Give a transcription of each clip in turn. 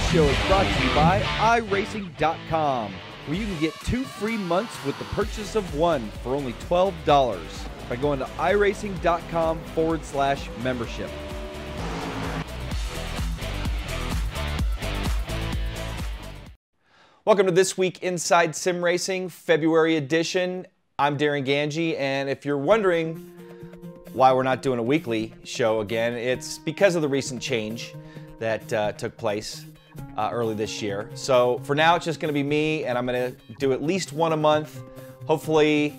show is brought to you by iRacing.com, where you can get 2 free months with the purchase of 1 for only $12 by going to iRacing.com/membership. Welcome to This Week Inside Sim Racing, February edition. I'm Darren Ganji, and if you're wondering why we're not doing a weekly show again, it's because of the recent change that took place early this year. So for now, it's just going to be me, and I'm going to do at least 1 a month. Hopefully,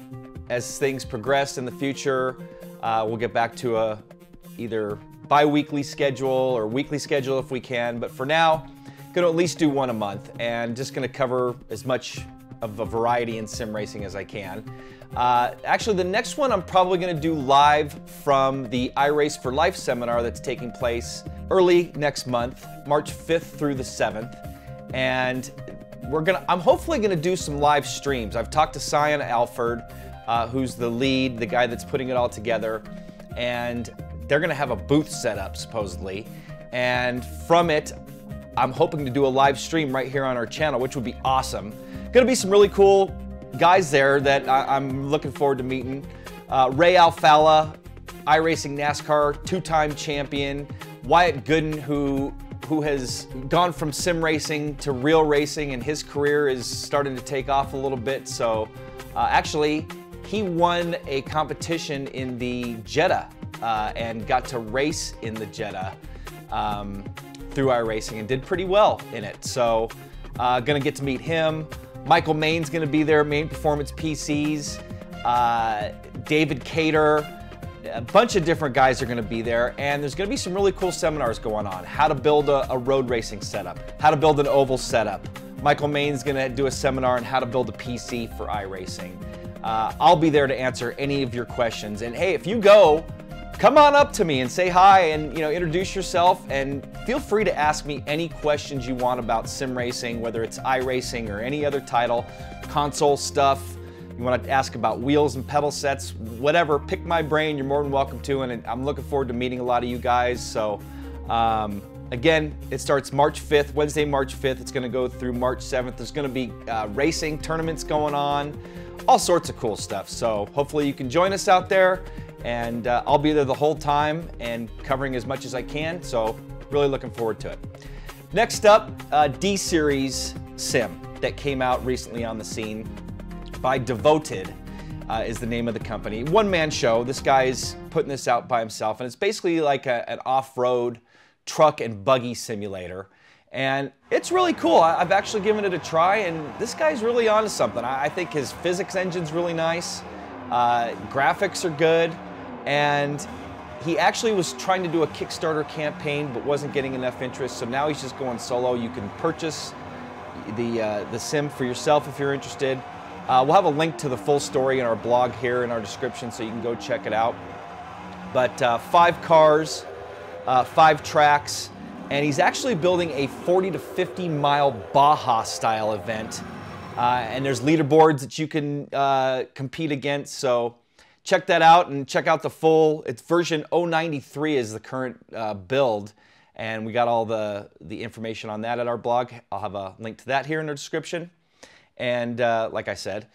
as things progress in the future, we'll get back to a either bi-weekly schedule or weekly schedule if we can. But for now, going to at least do 1 a month, and just going to cover as much of a variety in sim racing as I can. Actually, the next one I'm probably going to do live from the iRace for Life seminar that's taking place early next month, March 5th through the 7th. And I'm hopefully going to do some live streams. I've talked to Sion Alford, who's the lead, the guy that's putting it all together, and they're going to have a booth set up supposedly. And from it, I'm hoping to do a live stream right here on our channel, which would be awesome. Going to be some really cool guys there that I'm looking forward to meeting. Ray Alfalla, iRacing NASCAR 2-time champion. Wyatt Gooden, who has gone from sim racing to real racing, and his career is starting to take off a little bit. So actually, he won a competition in the Jetta and got to race in the Jetta through iRacing and did pretty well in it. So gonna get to meet him. Michael Main's gonna be there, Main Performance PCs. David Cater, a bunch of different guys are gonna be there, and there's gonna be some really cool seminars going on. How to build a road racing setup, how to build an oval setup. Michael Main's gonna do a seminar on how to build a PC for iRacing. I'll be there to answer any of your questions. And hey, if you go, come on up to me and say hi and introduce yourself, and feel free to ask me any questions you want about sim racing, whether it's iRacing or any other title, console stuff. You want to ask about wheels and pedal sets, whatever, pick my brain, you're more than welcome to, and I'm looking forward to meeting a lot of you guys. So again, it starts March 5th, Wednesday, March 5th. It's going to go through March 7th. There's going to be racing tournaments going on, all sorts of cool stuff. So hopefully you can join us out there. And I'll be there the whole time and covering as much as I can, so really looking forward to it. Next up, D-Series Sim that came out recently on the scene by Devoted is the name of the company. One-man show. This guy's putting this out by himself, and it's basically like an off-road truck and buggy simulator. And it's really cool. I've actually given it a try, and this guy's really onto something. I think his physics engine's really nice. Graphics are good. And he actually was trying to do a Kickstarter campaign but wasn't getting enough interest, so now he's just going solo. You can purchase the sim for yourself if you're interested. We'll have a link to the full story in our blog here in our description, so you can go check it out. But 5 cars, 5 tracks, and he's actually building a 40 to 50 mile Baja style event. And there's leaderboards that you can compete against, so check that out, and check out the full, it's version 093 is the current build, and we got all the information on that at our blog. I'll have a link to that here in the description. And like I said,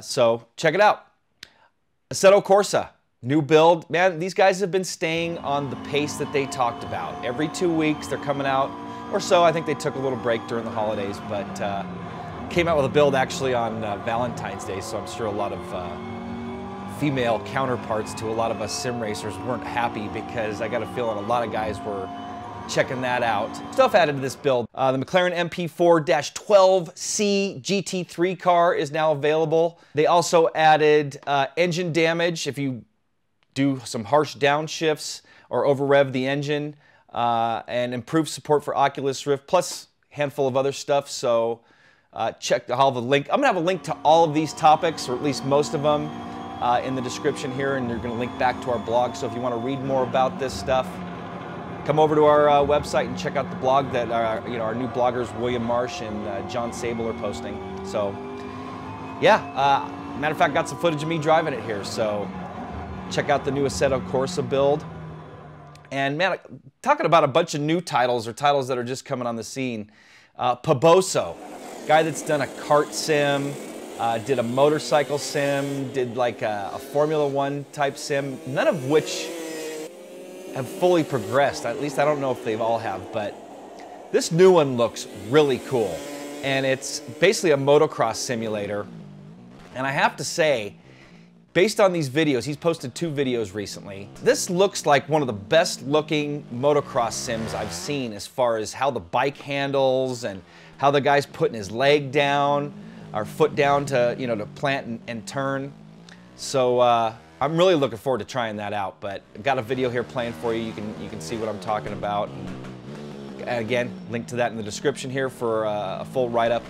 so check it out. Assetto Corsa, new build. Man, these guys have been staying on the pace that they talked about. Every 2 weeks they're coming out, or so. I think they took a little break during the holidays, but came out with a build actually on Valentine's Day, so I'm sure a lot of female counterparts to a lot of us sim racers weren't happy, because I got a feeling a lot of guys were checking that out. Stuff added to this build. The McLaren MP4-12C GT3 car is now available. They also added engine damage if you do some harsh downshifts or over-rev the engine, and improved support for Oculus Rift, plus a handful of other stuff. So check, I'll have a link. I'm gonna have a link to all of these topics, or at least most of them, in the description here, and you're going to link back to our blog. So if you want to read more about this stuff, come over to our website and check out the blog that our new bloggers William Marsh and John Sable are posting. So yeah, matter of fact, got some footage of me driving it here. So check out the new Assetto Corsa build. And man, talking about a bunch of new titles or titles that are just coming on the scene. Paboso, guy that's done a kart sim, did a motorcycle sim, did like a Formula One type sim, none of which have fully progressed. At least I don't know if they've all have, but this new one looks really cool. And it's basically a motocross simulator. And I have to say, based on these videos, he's posted 2 videos recently. This looks like one of the best looking motocross sims I've seen as far as how the bike handles and how the guy's putting his leg down or foot down to, you know, to plant and turn. So I'm really looking forward to trying that out, but I've got a video here playing for you. You can see what I'm talking about. And again, link to that in the description here for a full write-up.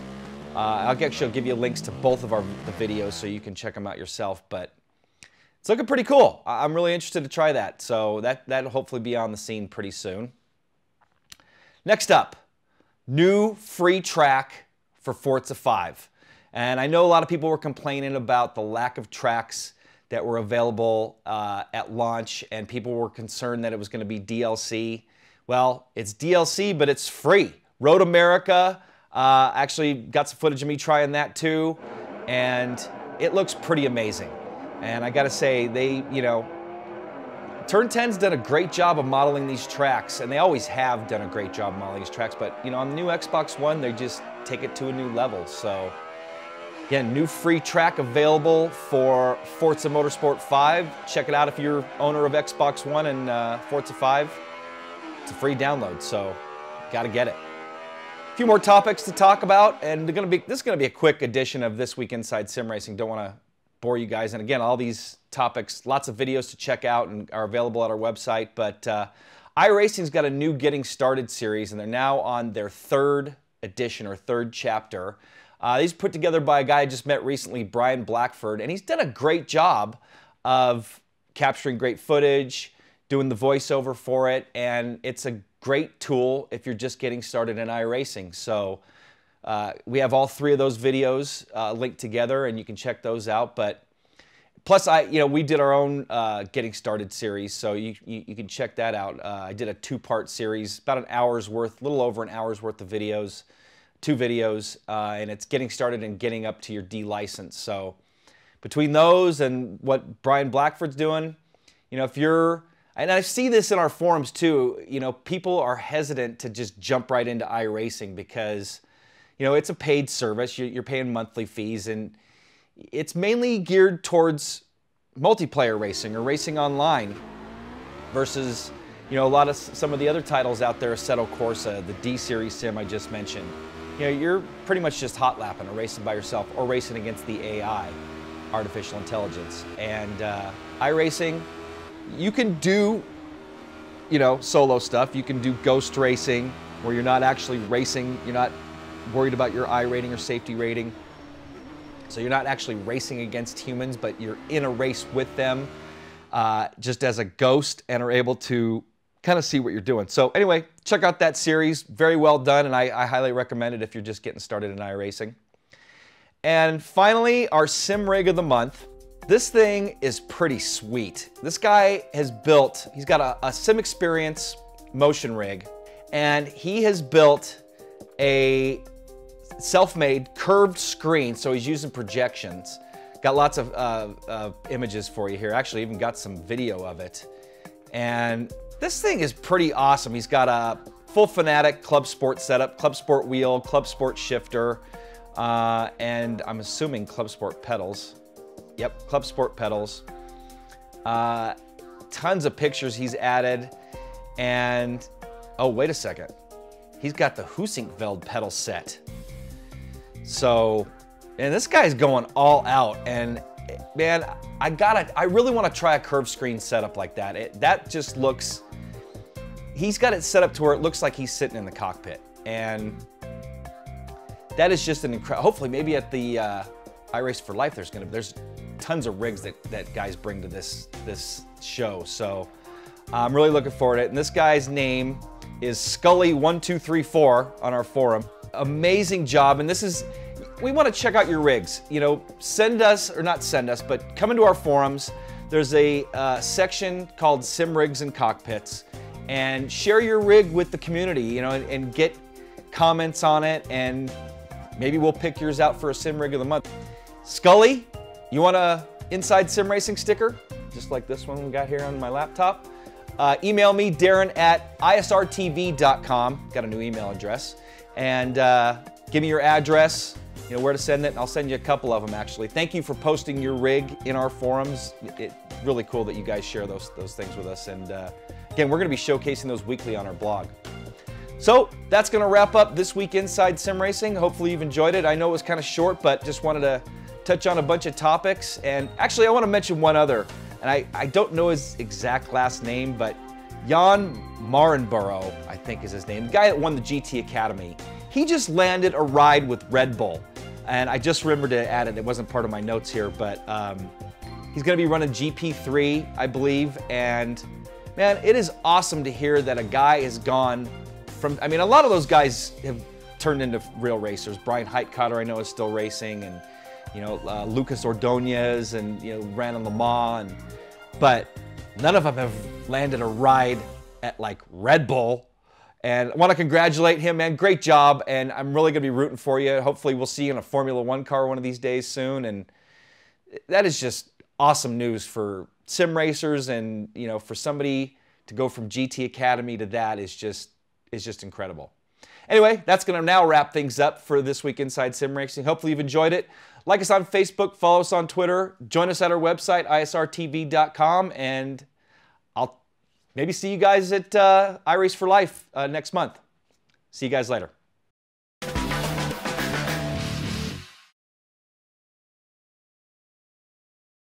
I'll actually give you links to both of the videos so you can check them out yourself, but it's looking pretty cool. I'm really interested to try that, so that'll hopefully be on the scene pretty soon. Next up, new free track for Forza 5. And I know a lot of people were complaining about the lack of tracks that were available at launch, and people were concerned that it was going to be DLC. Well, it's DLC, but it's free. Road America, actually got some footage of me trying that too, and it looks pretty amazing. And I gotta say, Turn 10's done a great job of modeling these tracks, and they always have done a great job modeling these tracks, but on the new Xbox One, they just take it to a new level. So again, new free track available for Forza Motorsport 5. Check it out if you're owner of Xbox One and Forza 5. It's a free download, so gotta get it. A few more topics to talk about, and this is going to be a quick edition of This Week Inside Sim Racing. Don't want to bore you guys. And again, all these topics, lots of videos to check out and are available at our website. But iRacing's got a new Getting Started series, and they're now on their 3rd edition or 3rd chapter. These put together by a guy I just met recently, Brian Blackford, and he's done a great job of capturing great footage, doing the voiceover for it, and it's a great tool if you're just getting started in iRacing. So we have all 3 of those videos linked together, and you can check those out. But plus, we did our own Getting Started series, so you can check that out. I did a 2-part series, about an hour's worth, a little over an hour's worth of videos, 2 videos, and it's getting started and getting up to your D license. So between those and what Brian Blackford's doing, if you're, and I see this in our forums too, people are hesitant to just jump right into iRacing because, it's a paid service. You're paying monthly fees, and it's mainly geared towards multiplayer racing or racing online versus, some of the other titles out there, Assetto Corsa, the D-Series sim I just mentioned. You're pretty much just hot lapping or racing by yourself or racing against the AI, artificial intelligence. And iRacing, you can do, solo stuff. You can do ghost racing where you're not actually racing. You're not worried about your I rating or safety rating. So you're not actually racing against humans, but you're in a race with them just as a ghost and are able to kind of see what you're doing. So anyway, check out that series. Very well done, and I highly recommend it if you're just getting started in iRacing. And finally, our Sim Rig of the Month. This thing is pretty sweet. This guy has built, he's got a Sim Experience motion rig, and he has built a self-made curved screen, so he's using projections. Got lots of images for you here. Actually, even got some video of it. And this thing is pretty awesome. He's got a full Fanatec Club Sport setup, Club Sport wheel, Club Sport shifter, and I'm assuming Club Sport pedals. Yep, Club Sport pedals. Tons of pictures he's added. And, oh, wait a second. He's got the Heusinkveld pedal set. So, and this guy's going all out. And man, I really want to try a curved screen setup like that. That just looks, he's got it set up to where it looks like he's sitting in the cockpit. And that is just an incredible, hopefully maybe at the iRace for Life, there's tons of rigs that guys bring to this show. So I'm really looking forward to it. And this guy's name is Scully1234 on our forum. Amazing job. And we want to check out your rigs. Send us, or not send us, but come into our forums. There's a section called Sim Rigs and Cockpits. and share your rig with the community, you know, and get comments on it, and maybe we'll pick yours out for a sim rig of the month. Scully, you want a Inside Sim Racing sticker? Just like this one we got here on my laptop. Email me, Darren at isrtv.com. Got a new email address. And give me your address, you know, where to send it, and I'll send you a couple of them, actually. Thank you for posting your rig in our forums. It's really cool that you guys share those things with us. And again, we're going to be showcasing those weekly on our blog. So that's going to wrap up this week Inside Sim Racing. Hopefully you've enjoyed it. I know it was kind of short, but just wanted to touch on a bunch of topics. And actually, I want to mention one other. And I don't know his exact last name, but Jan Marenborough, I think is his name, the guy that won the GT Academy. He just landed a ride with Red Bull. And I just remembered to add it. It wasn't part of my notes here, but he's going to be running GP3, I believe. And man, it is awesome to hear that a guy has gone from, I mean, a lot of those guys have turned into real racers. Brian Heitkotter, I know, is still racing, and you know, Lucas Ordonez, and you know, ran on Le Mans, but none of them have landed a ride at like Red Bull. And I want to congratulate him, man. Great job, and I'm really going to be rooting for you. Hopefully we'll see you in a Formula One car one of these days soon, and that is just awesome news for sim racers, and you know, for somebody to go from GT Academy to that is just incredible. Anyway, that's going to now wrap things up for this week Inside Sim Racing. Hopefully you've enjoyed it. Like us on Facebook, follow us on Twitter, join us at our website, isrtv.com, and I'll maybe see you guys at iRace for Life next month. See you guys later.